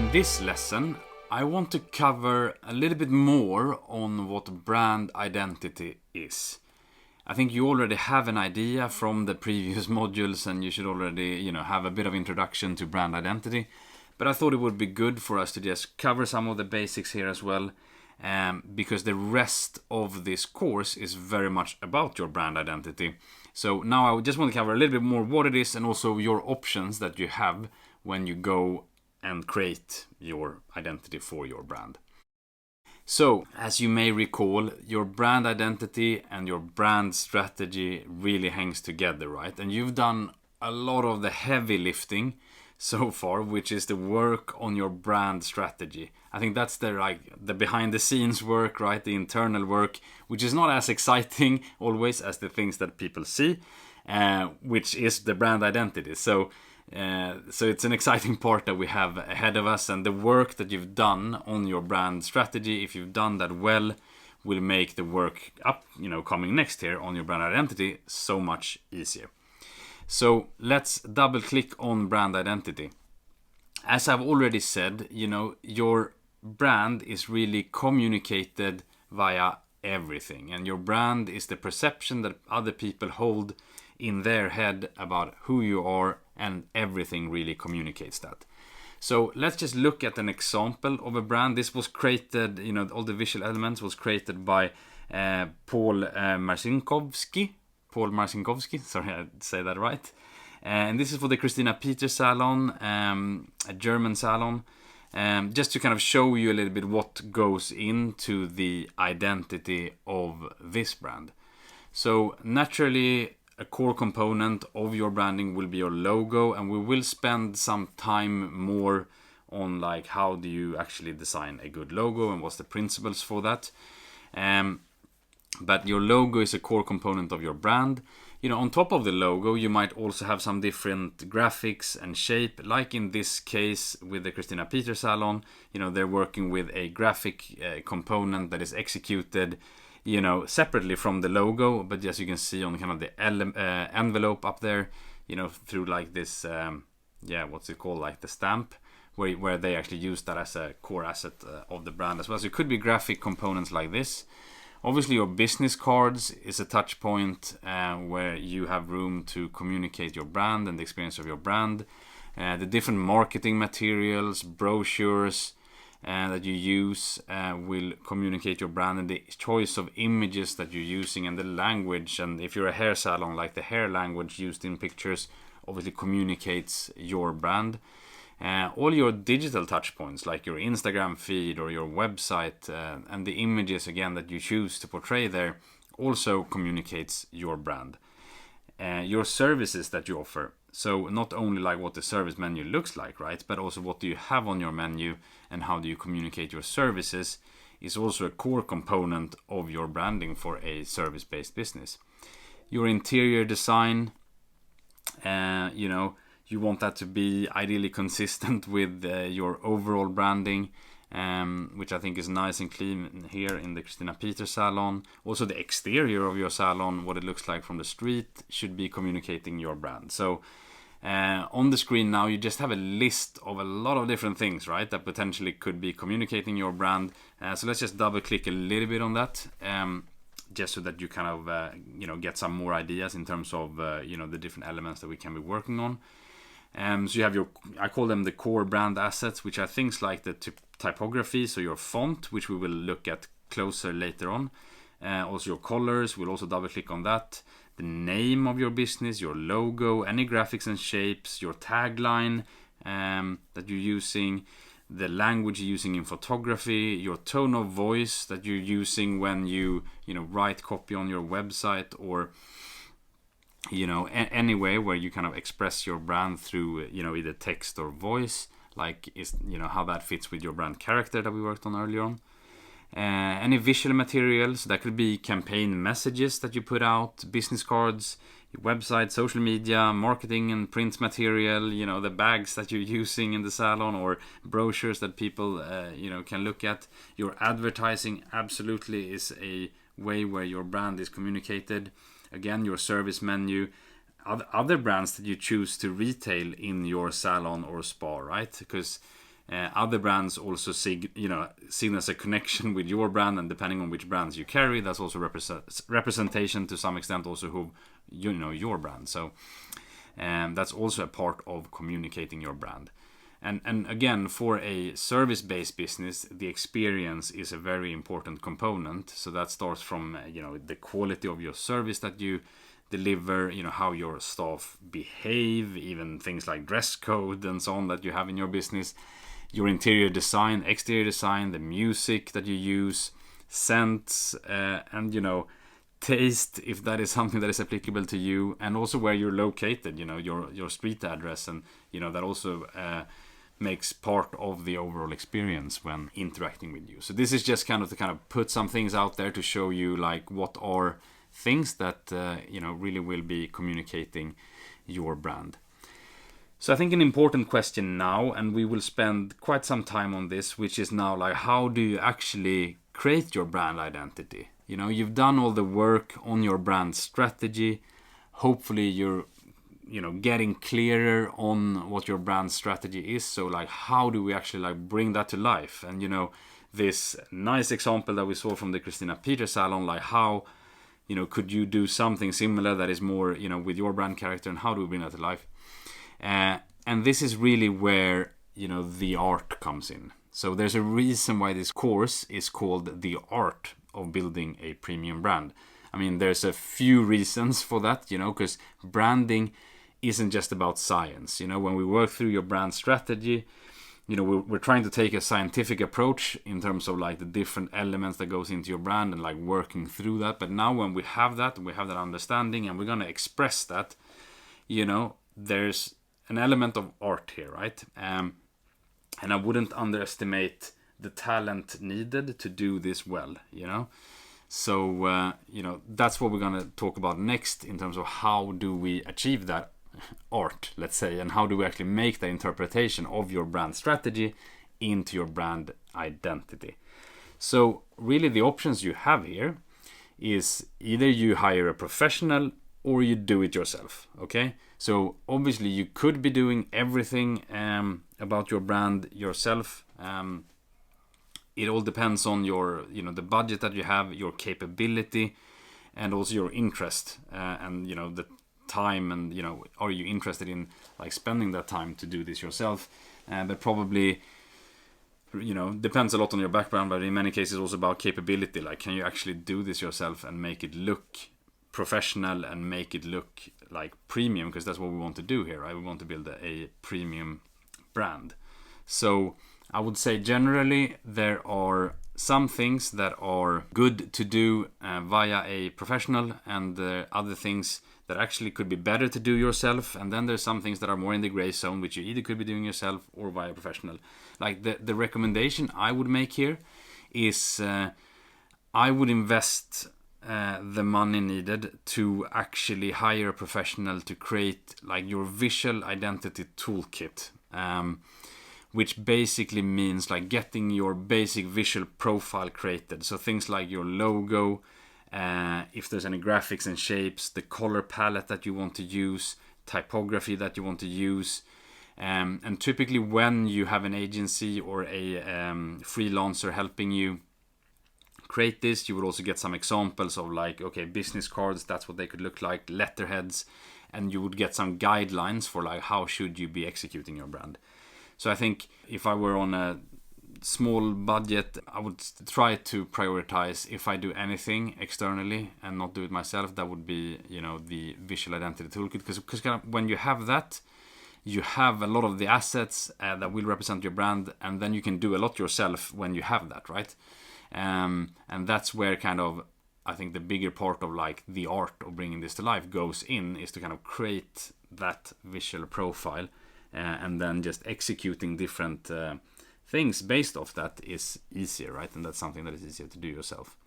In this lesson, I want to cover a little bit more on what brand identity is. I think you already have an idea from the previous modules, and you should already, have a bit of introduction to brand identity. But I thought it would be good for us to just cover some of the basics here as well, because the rest of this course is very much about your brand identity. So now I just want to cover a little bit more what it is and also your options that you have when you go and create your identity for your brand. So, as you may recall, your brand identity and your brand strategy really hangs together, right? And you've done a lot of the heavy lifting so far, which is the work on your brand strategy. I think that's the behind the scenes work, right? The internal work, which is not as exciting always as the things that people see, which is the brand identity. So it's an exciting part that we have ahead of us, and the work that you've done on your brand strategy, if you've done that well, will make the work coming next year on your brand identity so much easier. So let's double click on brand identity. As I've already said, your brand is really communicated via everything, and your brand is the perception that other people hold in their head about who you are, and everything really communicates that. So let's just look at an example of a brand. This was created, all the visual elements was created by Paul Marcinkovsky, sorry I say that right. And this is for the Christina Peter Salon, a German salon. Just to kind of show you a little bit what goes into the identity of this brand. So naturally, a core component of your branding will be your logo, and we will spend some time more on how do you actually design a good logo and what's the principles for that. But your logo is a core component of your brand. On top of the logo, you might also have some different graphics and shape, like in this case with the Christina Peter Salon. They're working with a graphic component that is executed separately from the logo, but as you can see on kind of the envelope up there, through this, what's it called, the stamp, where they actually use that as a core asset of the brand as well. So it could be graphic components like this. Obviously, your business cards is a touch point where you have room to communicate your brand and the experience of your brand. The different marketing materials, brochures, that you use will communicate your brand, and the choice of images that you're using and the language. And if you're a hair salon, the hair language used in pictures obviously communicates your brand. All your digital touch points, like your Instagram feed or your website, and the images again that you choose to portray there, also communicates your brand. Your services that you offer. So not only what the service menu looks like, right, but also what do you have on your menu and how do you communicate your services is also a core component of your branding for a service-based business. Your interior design, you want that to be ideally consistent with your overall branding, which I think is nice and clean here in the Christina Peter Salon. Also the exterior of your salon, what it looks like from the street, should be communicating your brand. So on the screen now you just have a list of a lot of different things, right, that potentially could be communicating your brand. So let's just double click a little bit on that, just so that you kind of get some more ideas in terms of the different elements that we can be working on. So you have I call them the core brand assets, which are things like the typography, so your font, which we will look at closer later on. Also your colors, we'll also double click on that. The name of your business, your logo, any graphics and shapes, your tagline that you're using, the language you're using in photography, your tone of voice that you're using when you write copy on your website, or any way where you kind of express your brand through either text or voice, how that fits with your brand character that we worked on earlier on. Any visual materials, that could be campaign messages that you put out, business cards, your website, social media, marketing and print material, the bags that you're using in the salon, or brochures that people can look at. Your advertising absolutely is a way where your brand is communicated. Again, your service menu, other brands that you choose to retail in your salon or spa, right? Because Other brands also signals a connection with your brand, and depending on which brands you carry, that's also representation to some extent also who your brand. So that's also a part of communicating your brand. And again, for a service-based business, the experience is a very important component. So that starts from the quality of your service that you deliver, how your staff behave, even things like dress code and so on that you have in your business, your interior design, exterior design, the music that you use, scents, and taste, if that is something that is applicable to you, and also where you're located, your street address, and that also makes part of the overall experience when interacting with you. So this is just to put some things out there to show you like what are things that really will be communicating your brand. So I think an important question now, and we will spend quite some time on this, which is now like, how do you actually create your brand identity? You've done all the work on your brand strategy. Hopefully you're getting clearer on what your brand strategy is. So like, how do we actually like bring that to life? And this nice example that we saw from the Christina Peter Salon, like how could you do something similar that is more with your brand character, and how do we bring that to life? And this is really where the art comes in. So there's a reason why this course is called The Art of Building a Premium Brand. I mean, there's a few reasons for that, because branding isn't just about science. When we work through your brand strategy, we're trying to take a scientific approach in terms of like the different elements that goes into your brand and like working through that. But now when we have that understanding, and we're going to express that, there's an element of art here, right? And I wouldn't underestimate the talent needed to do this well, So, that's what we're going to talk about next in terms of how do we achieve that art, let's say, and how do we actually make the interpretation of your brand strategy into your brand identity. So really the options you have here is either you hire a professional or you do it yourself, okay? So obviously you could be doing everything about your brand yourself. It all depends on your, the budget that you have, your capability, and also your interest, and the time, and are you interested in like spending that time to do this yourself? But probably depends a lot on your background, but in many cases also about capability. Like, can you actually do this yourself and make it look professional and make it look like premium? Because that's what we want to do here, right? We want to build a premium brand. So I would say generally there are some things that are good to do via a professional, and other things that actually could be better to do yourself. And then there's some things that are more in the gray zone, which you either could be doing yourself or via a professional. Like the recommendation I would make here is I would invest the money needed to actually hire a professional to create like your visual identity toolkit, which basically means like getting your basic visual profile created. So things like your logo, if there's any graphics and shapes, the color palette that you want to use, typography that you want to use. And typically when you have an agency or a freelancer helping you create this, you will also get some examples of like, okay, business cards, that's what they could look like, letterheads, and you would get some guidelines for like how should you be executing your brand. So I think if I were on a small budget, I would try to prioritize, if I do anything externally and not do it myself, that would be the visual identity toolkit, because kind of when you have that, you have a lot of the assets that will represent your brand, and then you can do a lot yourself when you have that, right? And that's where kind of I think the bigger part of like the art of bringing this to life goes in, is to kind of create that visual profile, and then just executing different things based off that is easier, right? And that's something that is easier to do yourself.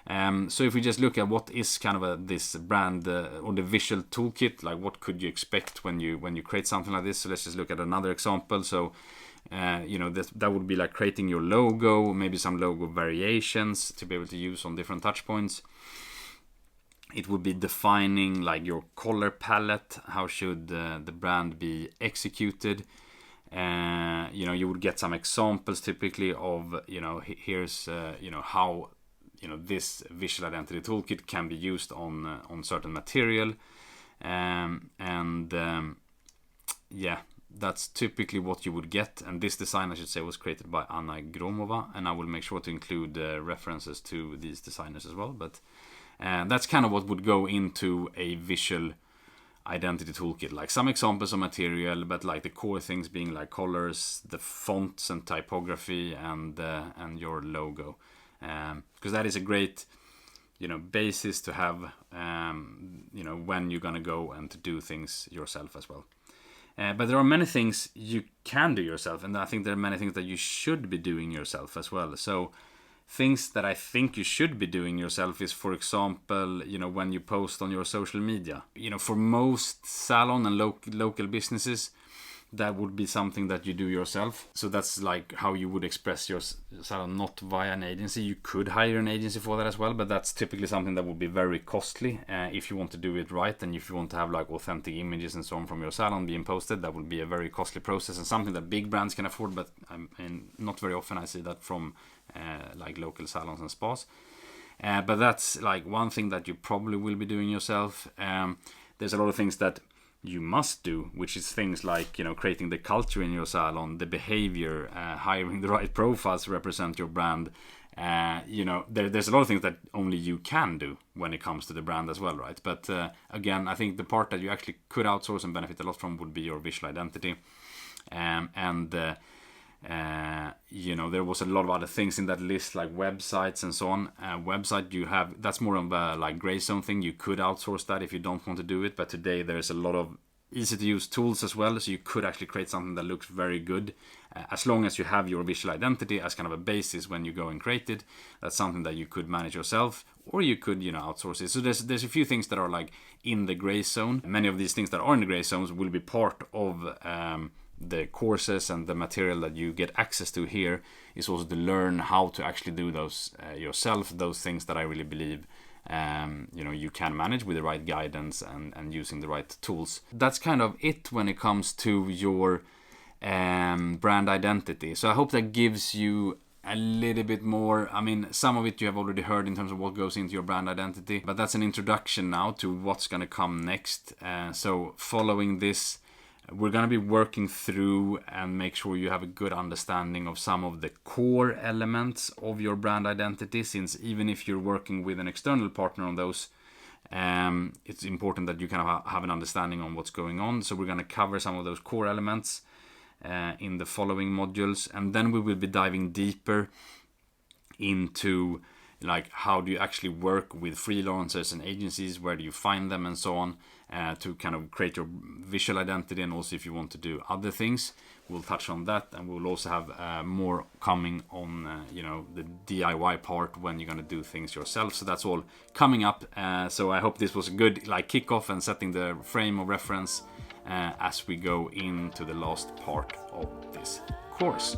So if we just look at what is kind of this brand or the visual toolkit, like what could you expect when you create something like this? So let's just look at another example. So that would be like creating your logo, maybe some logo variations to be able to use on different touch points. It would be defining like your color palette, how should the brand be executed. You would get some examples typically of, here's, how, this visual identity toolkit can be used on certain material. That's typically what you would get. And this design, I should say, was created by Anna Gromova, and I will make sure to include references to these designers as well. But that's kind of what would go into a visual identity toolkit, like some examples of material, but like the core things being like colors, the fonts and typography, and your logo, because that is a great basis to have when you're gonna go and to do things yourself as well. But there are many things you can do yourself, and I think there are many things that you should be doing yourself as well. So things that I think you should be doing yourself is, for example, when you post on your social media. For most salon and local businesses, that would be something that you do yourself. So that's like how you would express your salon, not via an agency. You could hire an agency for that as well, but that's typically something that would be very costly if you want to do it right, and if you want to have like authentic images and so on from your salon being posted. That would be a very costly process, and something that big brands can afford, but not very often I see that from like local salons and spas. But that's like one thing that you probably will be doing yourself. There's a lot of things that you must do, which is things like creating the culture in your salon, the behavior, hiring the right profiles to represent your brand. There's a lot of things that only you can do when it comes to the brand as well, right? But again, I think the part that you actually could outsource and benefit a lot from would be your visual identity. There was a lot of other things in that list, like websites and so on. Website, that's more of a like gray zone thing. You could outsource that if you don't want to do it, but today there's a lot of easy to use tools as well, so you could actually create something that looks very good, as long as you have your visual identity as kind of a basis when you go and create it. That's something that you could manage yourself, or you could outsource it. So there's a few things that are like in the gray zone. Many of these things that are in the gray zones will be part of the courses, and the material that you get access to here is also to learn how to actually do those yourself, those things that I really believe you can manage with the right guidance and using the right tools. That's kind of it when it comes to your brand identity. So I hope that gives you a little bit more. I mean, some of it you have already heard in terms of what goes into your brand identity, but that's an introduction now to what's going to come next. So following this, we're going to be working through and make sure you have a good understanding of some of the core elements of your brand identity, since even if you're working with an external partner on those, it's important that you kind of have an understanding on what's going on. So we're going to cover some of those core elements in the following modules, and then we will be diving deeper into like how do you actually work with freelancers and agencies, where do you find them, and so on, to kind of create your visual identity. And also if you want to do other things, we'll touch on that, and we'll also have more coming on the DIY part, when you're going to do things yourself. So that's all coming up. So I hope this was a good like kickoff and setting the frame of reference as we go into the last part of this course.